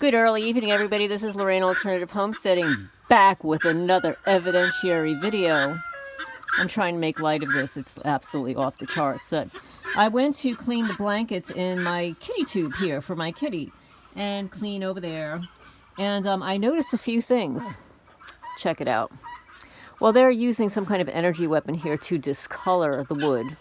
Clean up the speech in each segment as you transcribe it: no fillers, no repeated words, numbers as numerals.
Good early evening, everybody. This is Lorraine Alternative Homesteading, back with another evidentiary video. I'm trying to make light of this. It's absolutely off the charts. But I went to clean the blankets in my kitty tube here for my kitty and clean over there. And I noticed a few things. Check it out. Well, they're using some kind of energy weapon here to discolor the wood.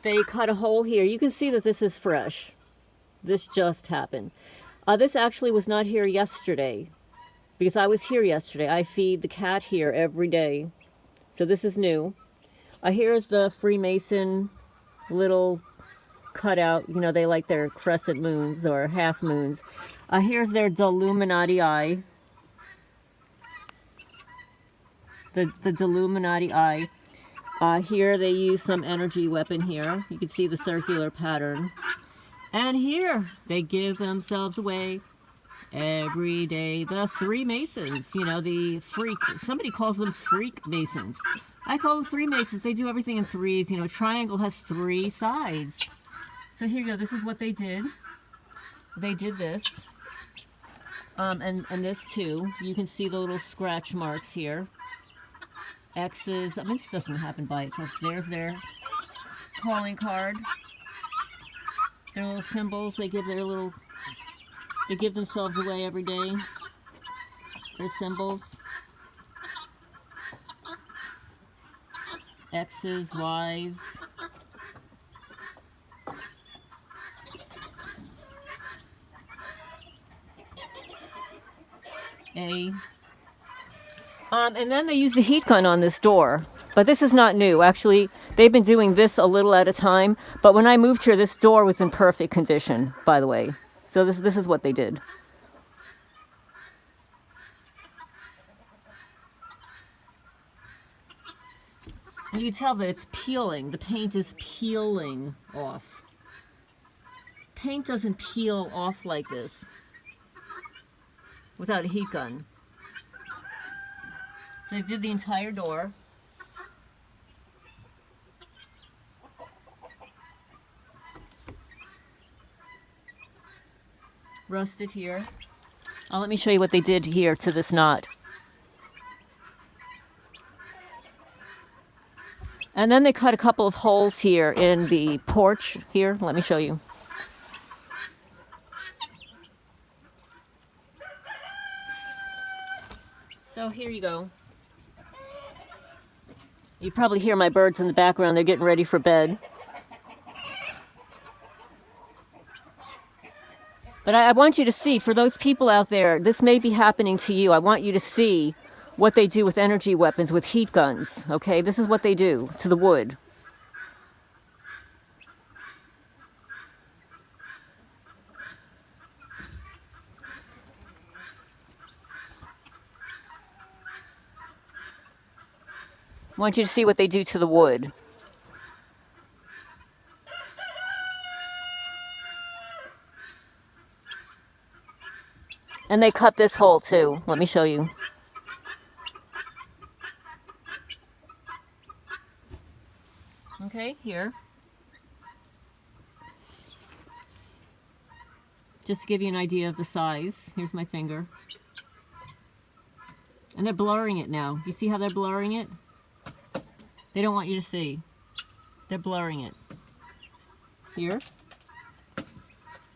They cut a hole here. You can see that this is fresh. This just happened. This actually was not here yesterday because I was here yesterday. I feed the cat here every day. So this is new. Here's the FreeMason little cutout. You know, they like their crescent moons or half moons. Here's their Illuminati eye. The Illuminati eye. Here they use some energy weapon here. You can see the circular pattern. And here they give themselves away every day. The FreeMasons, you know, the freak. Somebody calls them freak masons. I call them FreeMasons. They do everything in threes. You know, a triangle has 3 sides. So here you go. This is what they did. They did this. And this too. You can see the little scratch marks here. X's. I mean, this doesn't happen by itself. There's their calling card. Their little symbols. They give themselves away every day. Their symbols. X's, Y's. A. And then they use the heat gun on this door. But this is not new. Actually, they've been doing this a little at a time. But when I moved here, this door was in perfect condition, by the way. So this is what they did. You can tell that it's peeling. The paint is peeling off. Paint doesn't peel off like this without a heat gun. So they did the entire door. Rusted here. Let me show you what they did here to this knot. And then they cut a couple of holes here in the porch here. Let me show you. So here you go. You probably hear my birds in the background. They're getting ready for bed. But I want you to see, for those people out there, this may be happening to you. I want you to see what they do with energy weapons, with heat guns, okay? This is what they do to the wood. I want you to see what they do to the wood. And they cut this hole too. Let me show you. Okay, here. Just to give you an idea of the size. Here's my finger. And they're blurring it now. You see how they're blurring it? They don't want you to see. They're blurring it. Here.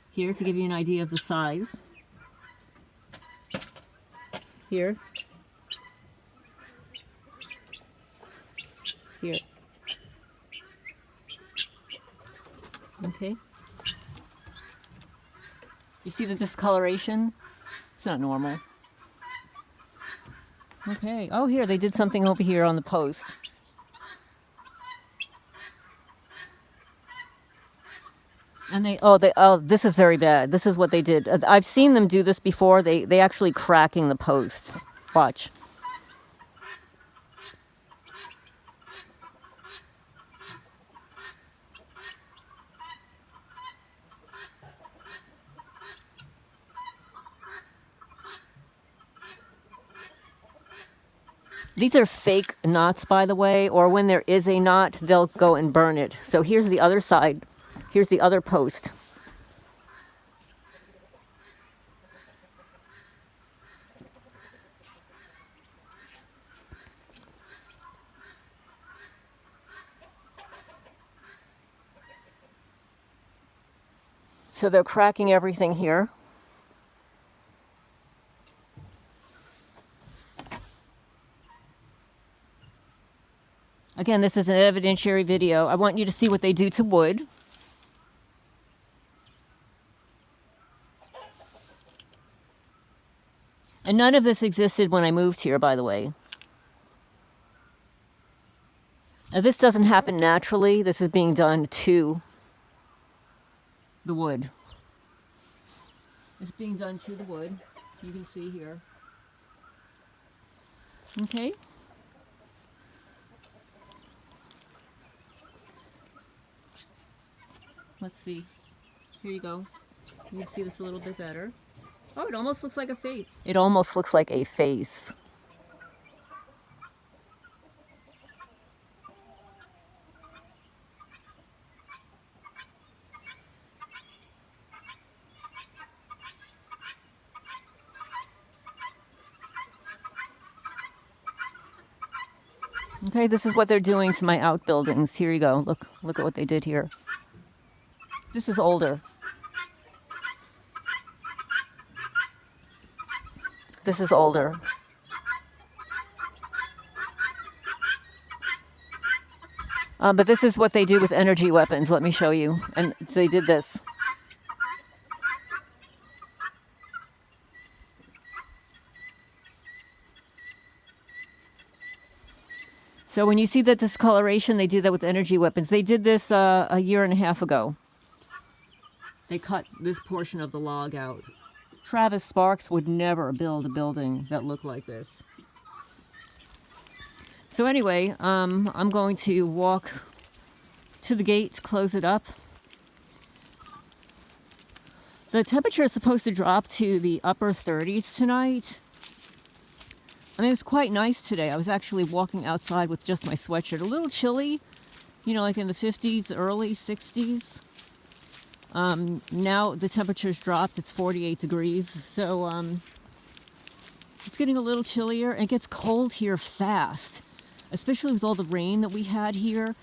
Here to give you an idea of the size. Here. Here. Okay. You see the discoloration? It's not normal. Okay. Oh, here, they did something over here on the post. And this is very bad. This is what they did. I've seen them do this before. They actually cracking the posts. Watch. These are fake knots, by the way, or when there is a knot, they'll go and burn it. So here's the other side. Here's the other post. So they're cracking everything here. Again, this is an evidentiary video. I want you to see what they do to wood. And none of this existed when I moved here, by the way. Now, this doesn't happen naturally. This is being done to the wood. It's being done to the wood. You can see here. Okay. Let's see. Here you go. You can see this a little bit better. Oh, it almost looks like a face. It almost looks like a face. Okay, this is what they're doing to my outbuildings. Here you go. Look at what they did here. This is older. This is older. But this is what they do with energy weapons. Let me show you. And they did this. So when you see that discoloration, they do that with energy weapons. They did this a year and a half ago. They cut this portion of the log out. Travis Sparks would never build a building that looked like this. So anyway, I'm going to walk to the gate to close it up. The temperature is supposed to drop to the upper 30s tonight. I mean, it was quite nice today. I was actually walking outside with just my sweatshirt. A little chilly, you know, like in the 50s, early 60s. Now the temperature's dropped. It's 48 degrees. So it's getting a little chillier. And it gets cold here fast, especially with all the rain that we had here.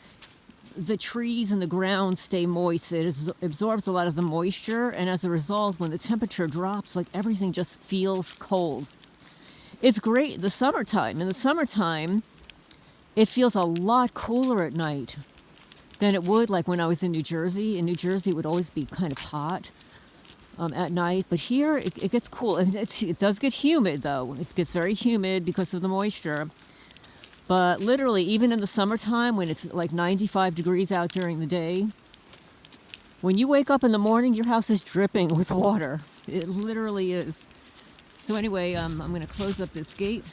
The trees and the ground stay moist. It absorbs a lot of the moisture. And as a result, when the temperature drops, like everything just feels cold. It's great in the summertime. In the summertime, it feels a lot cooler at night than it would like when I was in New Jersey. In New Jersey, it would always be kind of hot at night. But here, it gets cool. And it does get humid, though. It gets very humid because of the moisture. But literally, even in the summertime, when it's like 95 degrees out during the day, when you wake up in the morning, your house is dripping with water. It literally is. So anyway, I'm going to close up this gate.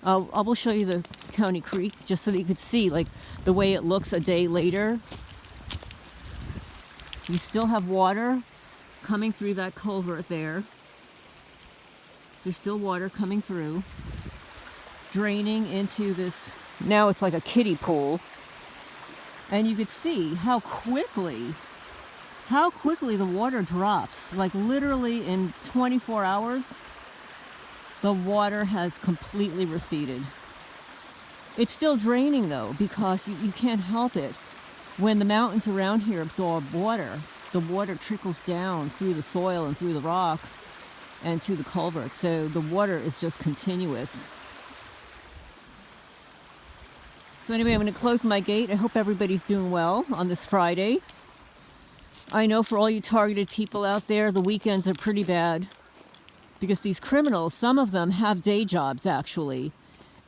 I will show you the county creek just so that you could see like the way it looks a day later. You still have water coming through that culvert there. There's still water coming through, draining into this. Now it's like a kiddie pool. And you could see how quickly the water drops. Like literally in 24 hours, the water has completely receded. It's still draining though, because you can't help it. When the mountains around here absorb water, the water trickles down through the soil and through the rock and to the culvert. So the water is just continuous. So anyway, I'm going to close my gate. I hope everybody's doing well on this Friday. I know for all you targeted people out there, the weekends are pretty bad. Because these criminals, some of them have day jobs actually.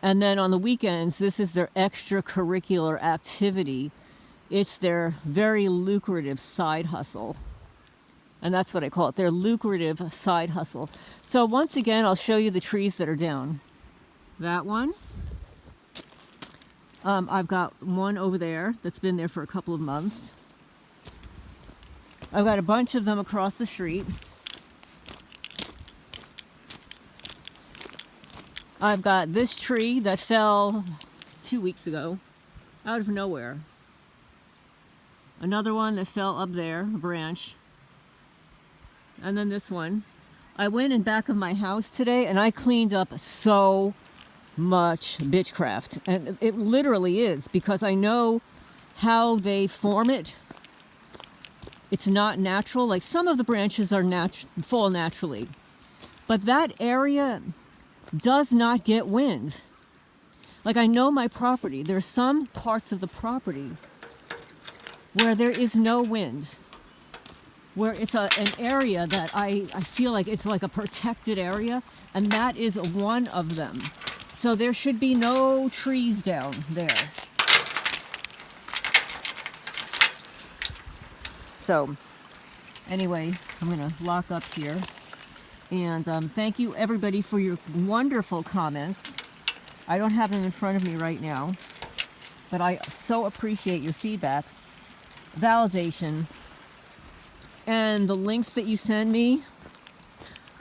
And then on the weekends, this is their extracurricular activity. It's their very lucrative side hustle. And that's what I call it, their lucrative side hustle. So once again, I'll show you the trees that are down. That one. I've got one over there that's been there for a couple of months. I've got a bunch of them across the street. I've got this tree that fell 2 weeks ago out of nowhere. Another one that fell up there, a branch. And then this one. I went in back of my house today and I cleaned up so much bitchcraft. And it literally is, because I know how they form it. It's not natural. Like some of the branches are fall naturally. But that area does not get wind. Like I know my property. There are some parts of the property where there is no wind. Where it's an area that I feel like it's like a protected area. And that is one of them. So there should be no trees down there. So anyway, I'm going to lock up here. And thank you everybody for your wonderful comments. I don't have them in front of me right now, but I so appreciate your feedback, validation, and the links that you send me.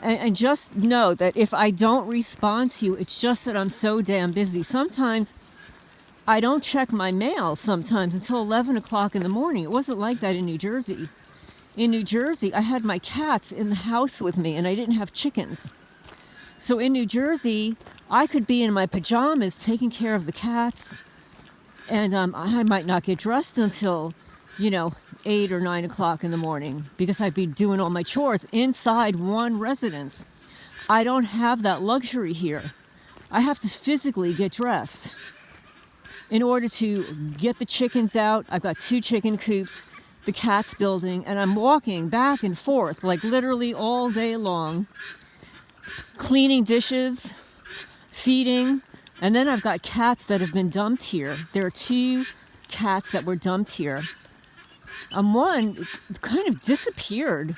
And just know that if I don't respond to you, it's just that I'm so damn busy. Sometimes I don't check my mail sometimes until 11 o'clock in the morning. It wasn't like that in New Jersey. In New Jersey, I had my cats in the house with me and I didn't have chickens. So in New Jersey, I could be in my pajamas taking care of the cats, and I might not get dressed until, 8 or 9 o'clock in the morning, because I'd be doing all my chores inside one residence. I don't have that luxury here. I have to physically get dressed in order to get the chickens out. I've got 2 chicken coops, the cat's building, and I'm walking back and forth like literally all day long, cleaning dishes, feeding, and then I've got cats that have been dumped here. There are 2 cats that were dumped here. One kind of disappeared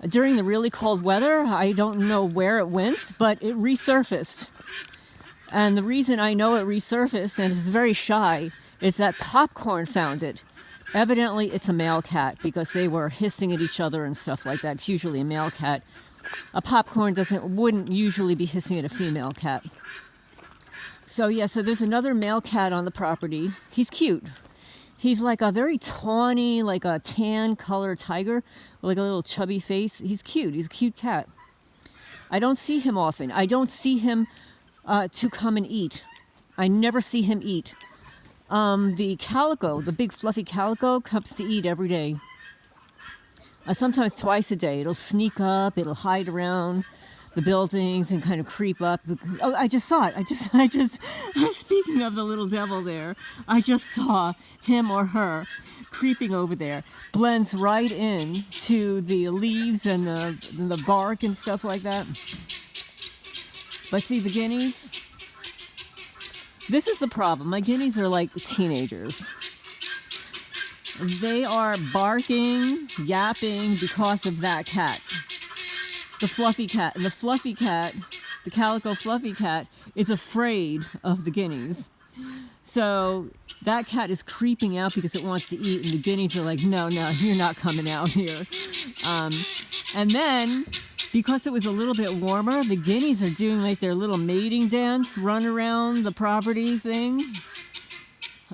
during the really cold weather. I don't know where it went, but it resurfaced. And the reason I know it resurfaced, and it's very shy, is that Popcorn found it. Evidently, it's a male cat, because they were hissing at each other and stuff like that. It's usually a male cat. A Popcorn wouldn't usually be hissing at a female cat. So yeah, so there's another male cat on the property. He's cute. He's like a very tawny, like a tan color tiger, with like a little chubby face. He's cute. He's a cute cat. I don't see him often. I don't see him to come and eat. I never see him eat. The calico, the big fluffy calico, comes to eat every day. Sometimes twice a day. It'll sneak up, it'll hide around the buildings and kind of creep up. Oh, I just saw it. I just, speaking of the little devil there, I just saw him or her creeping over there. Blends right in to the leaves and the bark and stuff like that. But see, the guineas, this is the problem. My guineas are like teenagers. They are barking, yapping because of that cat. The fluffy cat. And the fluffy cat, the calico fluffy cat, is afraid of the guineas. So that cat is creeping out because it wants to eat, and the guineas are like, no, you're not coming out here. And then, because it was a little bit warmer, the guineas are doing like their little mating dance, run around the property thing.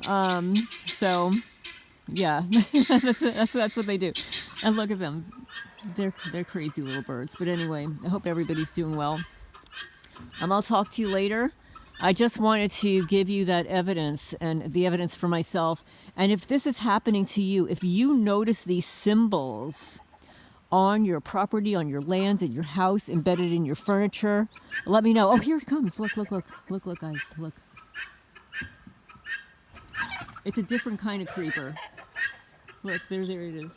So, yeah, that's what they do. And look at them. They're crazy little birds. But anyway, I hope everybody's doing well. I'll talk to you later. I just wanted to give you that evidence, and the evidence for myself. And if this is happening to you, if you notice these symbols on your property, on your land, in your house, embedded in your furniture, let me know. Oh, here it comes. Look, guys, look. It's a different kind of creeper. Look, there it is.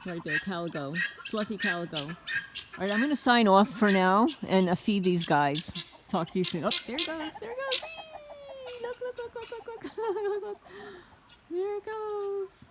Right there, calico, fluffy calico. All right, I'm going to sign off for now and feed these guys. Talk to you soon. Oh, there it goes. There it goes. Look. There it goes.